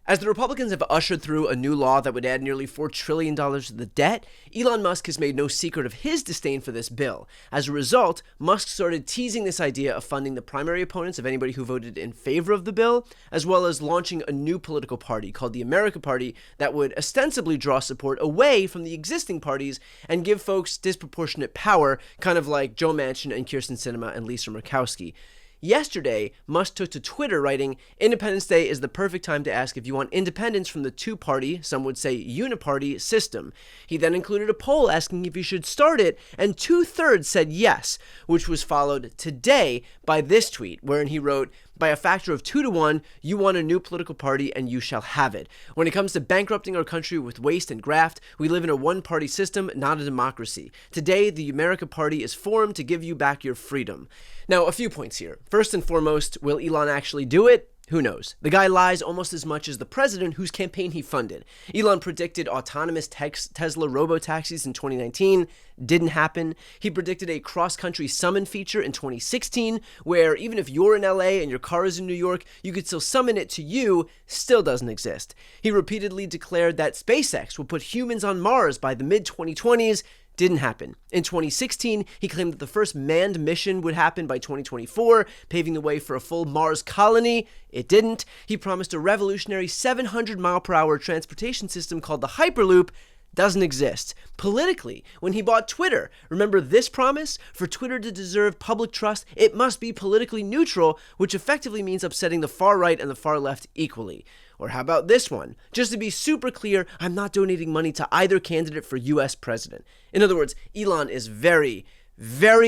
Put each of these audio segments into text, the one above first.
As the Republicans have ushered through a new law that would add nearly $4 trillion to the debt, Elon Musk has made no secret of his disdain for this bill. As a result, Musk started teasing this idea of funding the primary opponents of anybody who voted in favor of the bill, as well as launching a new political party called the America Party that would ostensibly draw support away from the existing parties and give folks disproportionate power, kind of like Joe Manchin and Kyrsten Sinema and Lisa Murkowski. Yesterday, Musk took to Twitter writing, "Independence Day is the perfect time to ask if you want independence from the two-party, some would say uniparty, system." He then included a poll asking if you should start it, and 2/3 said yes, which was followed today by this tweet, wherein he wrote, "By a factor of 2-1, you want a new political party and you shall have it. When it comes to bankrupting our country with waste and graft, we live in a one-party system, not a democracy. Today, the America Party is formed to give you back your freedom." Now, a few points here. First and foremost, will Elon actually do it? Who knows? The guy lies almost as much as the president whose campaign he funded. Elon predicted autonomous Tesla robo-taxis in 2019. Didn't happen. He predicted a cross-country summon feature in 2016, where even if you're in LA and your car is in New York, you could still summon it to you. Still doesn't exist. He repeatedly declared that SpaceX will put humans on Mars by the mid-2020s. Didn't happen. In 2016, he claimed that the first manned mission would happen by 2024, paving the way for a full Mars colony. It didn't. He promised a revolutionary 700-mile-per-hour transportation system called the Hyperloop. Doesn't exist. Politically, when he bought Twitter, remember this promise? For Twitter to deserve public trust, it must be politically neutral, which effectively means upsetting the far right and the far left equally. Or how about this one? Just to be super clear, I'm not donating money to either candidate for US president. In other words, Elon is very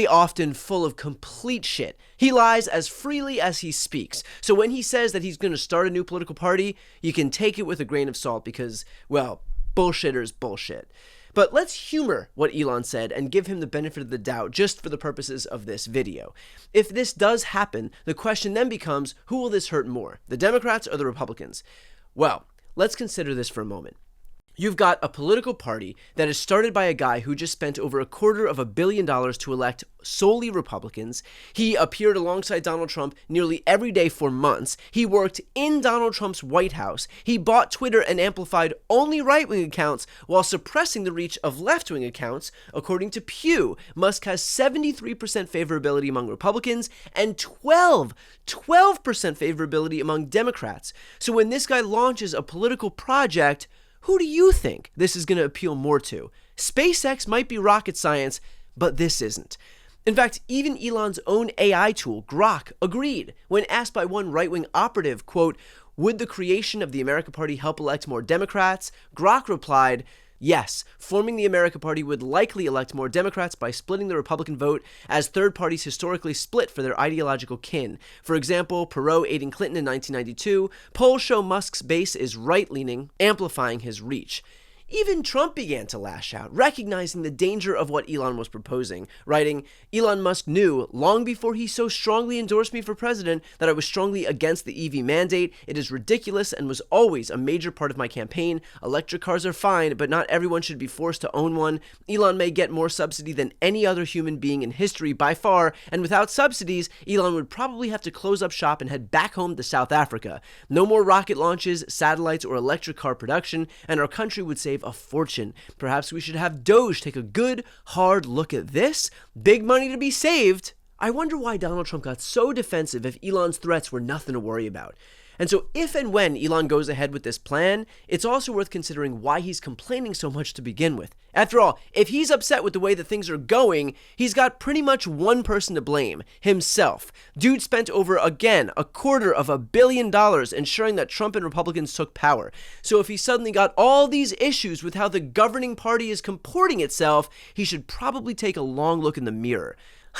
often full of complete shit. He lies as freely as he speaks. So when he says that he's going to start a new political party, you can take it with a grain of salt because, well, bullshitter's bullshit. But let's humor what Elon said and give him the benefit of the doubt just for the purposes of this video. If this does happen, the question then becomes, who will this hurt more, the Democrats or the Republicans? Well, let's consider this for a moment. You've got a political party that is started by a guy who just spent over $250 million to elect solely Republicans. He appeared alongside Donald Trump nearly every day for months. He worked in Donald Trump's White House. He bought Twitter and amplified only right-wing accounts while suppressing the reach of left-wing accounts. According to Pew, Musk has 73% favorability among Republicans and 12% favorability among Democrats. So when this guy launches a political project, who do you think this is going to appeal more to? SpaceX might be rocket science, but this isn't. In fact, even Elon's own AI tool, Grok, agreed. When asked by one right-wing operative, quote, "Would the creation of the America Party help elect more Democrats?" Grok replied, "Yes, forming the America Party would likely elect more Democrats by splitting the Republican vote, as third parties historically split for their ideological kin. For example, Perot aiding Clinton in 1992, polls show Musk's base is right-leaning, amplifying his reach." Even Trump began to lash out, recognizing the danger of what Elon was proposing, writing, "Elon Musk knew, long before he so strongly endorsed me for president, that I was strongly against the EV mandate. It is ridiculous and was always a major part of my campaign. Electric cars are fine, but not everyone should be forced to own one. Elon may get more subsidy than any other human being in history by far, and without subsidies, Elon would probably have to close up shop and head back home to South Africa. No more rocket launches, satellites, or electric car production, and our country would save a fortune. Perhaps we should have Doge take a good, hard look at this. Big money to be saved." I wonder why Donald Trump got so defensive if Elon's threats were nothing to worry about. And so if and when Elon goes ahead with this plan, it's also worth considering why he's complaining so much to begin with. After all, if he's upset with the way that things are going, he's got pretty much one person to blame, himself. Dude spent over, again, $250 million ensuring that Trump and Republicans took power. So if he suddenly got all these issues with how the governing party is comporting itself, he should probably take a long look in the mirror.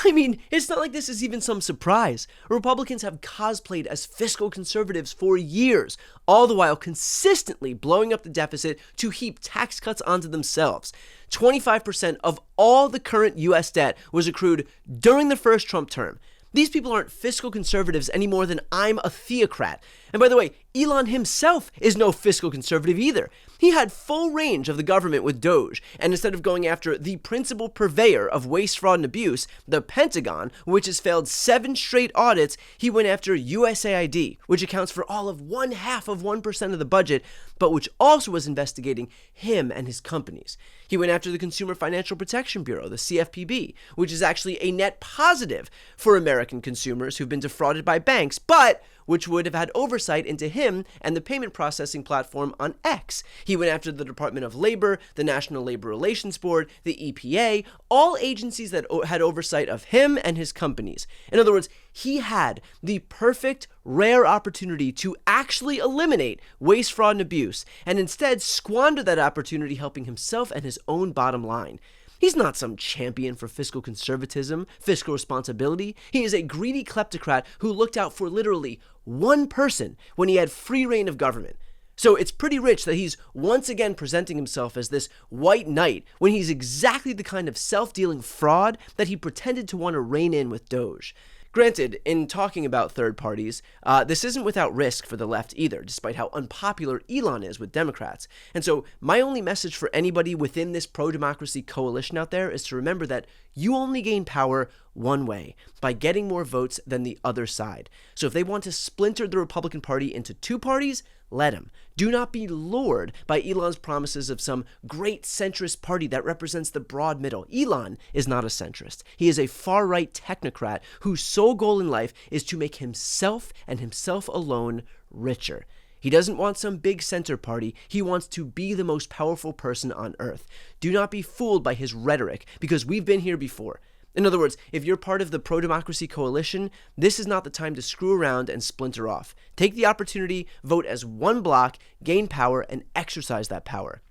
I mean, it's not like this is even some surprise. Republicans have cosplayed as fiscal conservatives for years, all the while consistently blowing up the deficit to heap tax cuts onto themselves. 25% of all the current U.S. debt was accrued during the first Trump term. These people aren't fiscal conservatives any more than I'm a theocrat. And by the way, Elon himself is no fiscal conservative either. He had full range of the government with Doge, and instead of going after the principal purveyor of waste, fraud, and abuse, the Pentagon, which has failed 7 straight audits, he went after USAID, which accounts for all of 0.5% of the budget, but which also was investigating him and his companies. He went after the Consumer Financial Protection Bureau, the CFPB, which is actually a net positive for American consumers who've been defrauded by banks, but which would have had oversight into him and the payment processing platform on X. He went after the Department of Labor, the National Labor Relations Board, the EPA, all agencies that had oversight of him and his companies. In other words, he had the perfect, rare opportunity to actually eliminate waste, fraud, and abuse, and instead squandered that opportunity helping himself and his own bottom line. He's not some champion for fiscal conservatism, fiscal responsibility. He is a greedy kleptocrat who looked out for literally one person when he had free reign of government. So it's pretty rich that he's once again presenting himself as this white knight when he's exactly the kind of self-dealing fraud that he pretended to want to rein in with Doge. Granted, in talking about third parties, this isn't without risk for the left either, despite how unpopular Elon is with Democrats. And so my only message for anybody within this pro-democracy coalition out there is to remember that you only gain power one way, by getting more votes than the other side. So if they want to splinter the Republican Party into 2 parties, let them. Do not be lured by Elon's promises of some great centrist party that represents the broad middle. Elon is not a centrist. He is a far-right technocrat whose sole goal in life is to make himself and himself alone richer. He doesn't want some big center party. He wants to be the most powerful person on earth. Do not be fooled by his rhetoric, because we've been here before. In other words, if you're part of the pro-democracy coalition, this is not the time to screw around and splinter off. Take the opportunity, vote as one block, gain power, and exercise that power.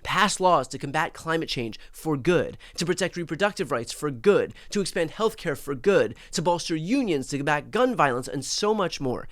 Pass laws to combat climate change for good, to protect reproductive rights for good, to expand healthcare for good, to bolster unions, to combat gun violence, and so much more.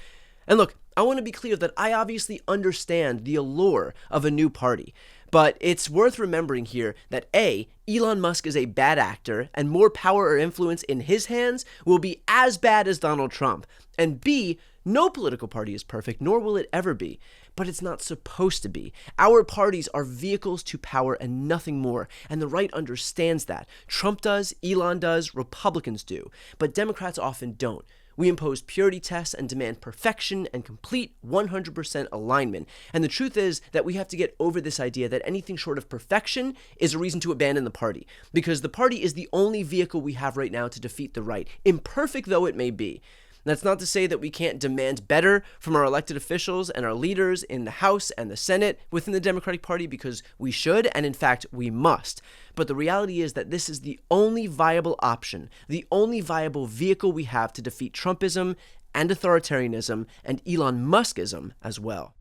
And look, I want to be clear that I obviously understand the allure of a new party, but it's worth remembering here that A, Elon Musk is a bad actor, and more power or influence in his hands will be as bad as Donald Trump, and B, no political party is perfect, nor will it ever be, but it's not supposed to be. Our parties are vehicles to power and nothing more, and the right understands that. Trump does, Elon does, Republicans do, but Democrats often don't. We impose purity tests and demand perfection and complete 100% alignment. And the truth is that we have to get over this idea that anything short of perfection is a reason to abandon the party, because the party is the only vehicle we have right now to defeat the right, imperfect though it may be. That's not to say that we can't demand better from our elected officials and our leaders in the House and the Senate within the Democratic Party, because we should, and in fact, we must. But the reality is that this is the only viable option, the only viable vehicle we have to defeat Trumpism and authoritarianism and Elon Muskism as well.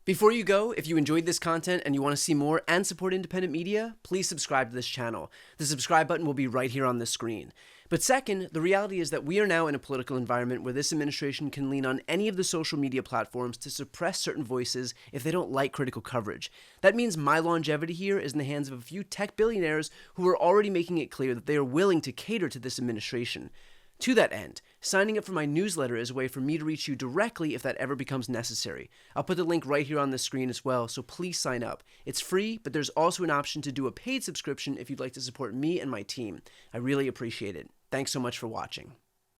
Before you go, if you enjoyed this content and you want to see more and support independent media, please subscribe to this channel. The subscribe button will be right here on the screen. But second, the reality is that we are now in a political environment where this administration can lean on any of the social media platforms to suppress certain voices if they don't like critical coverage. That means my longevity here is in the hands of a few tech billionaires who are already making it clear that they are willing to cater to this administration. To that end, signing up for my newsletter is a way for me to reach you directly if that ever becomes necessary. I'll put the link right here on the screen as well, so please sign up. It's free, but there's also an option to do a paid subscription if you'd like to support me and my team. I really appreciate it. Thanks so much for watching.